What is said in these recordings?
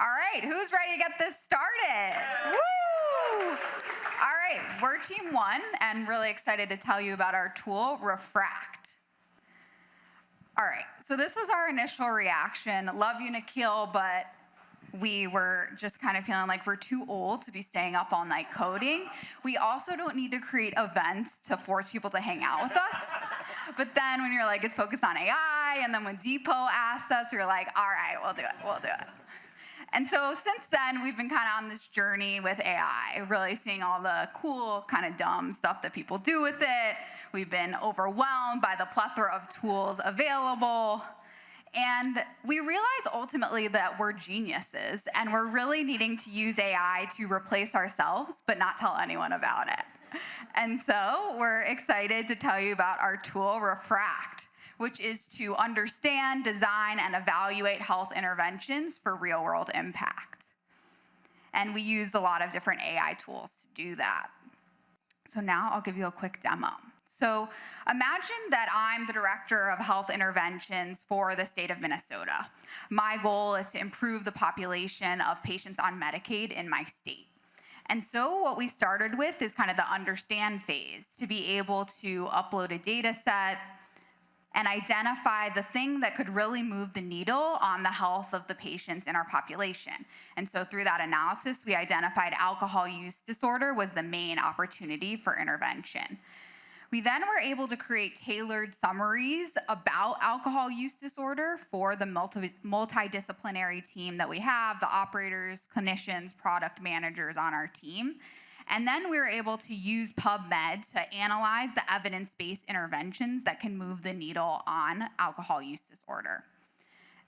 All right, who's ready to get this started? Woo! All right, we're team one and really excited to tell you about our tool, Refract. All right, so this was our initial reaction. Love you, Nikhil, but we were just kind of feeling like we're too old to be staying up all night coding. We also don't need to create events to force people to hang out with us. But then when you're like, it's focused on AI, and then when Deepo asked us, you're like, all right, we'll do it. And so since then, we've been kind of on this journey with AI, really seeing all the cool, kind of dumb stuff that people do with it. We've been overwhelmed by the plethora of tools available. And we realize ultimately that we're geniuses, and we're really needing to use AI to replace ourselves, but not tell anyone about it. And so we're excited to tell you about our tool, Refract, which is to understand, design, and evaluate health interventions for real-world impact. And we use a lot of different AI tools to do that. So now I'll give you a quick demo. So imagine that I'm the director of health interventions for the state of Minnesota. My goal is to improve the population of patients on Medicaid in my state. And so what we started with is kind of the understand phase, to be able to upload a data set and identify the thing that could really move the needle on the health of the patients in our population. And so through that analysis, we identified alcohol use disorder was the main opportunity for intervention. We then were able to create tailored summaries about alcohol use disorder for the multidisciplinary team that we have, the operators, clinicians, product managers on our team. And then we were able to use PubMed to analyze the evidence-based interventions that can move the needle on alcohol use disorder.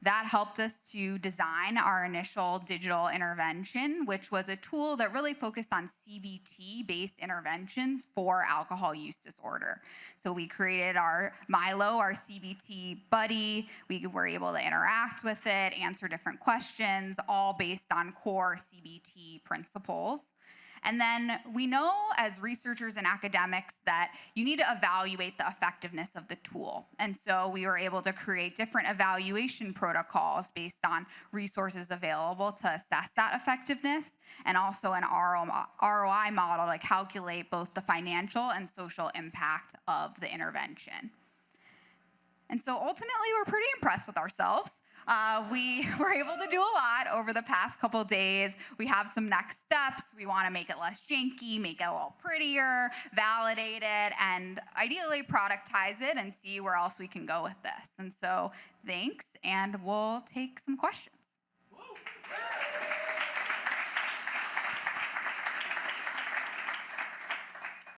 That helped us to design our initial digital intervention, which was a tool that really focused on CBT-based interventions for alcohol use disorder. So we created our Milo, our CBT buddy. We were able to interact with it, answer different questions, all based on core CBT principles. And then we know as researchers and academics that you need to evaluate the effectiveness of the tool. And so we were able to create different evaluation protocols based on resources available to assess that effectiveness, and also an ROI model to calculate both the financial and social impact of the intervention. And so ultimately, we're pretty impressed with ourselves. We were able to do a lot over the past couple days. We have some next steps. We want to make it less janky, make it a little prettier, validate it, and ideally productize it and see where else we can go with this. And so thanks, and we'll take some questions.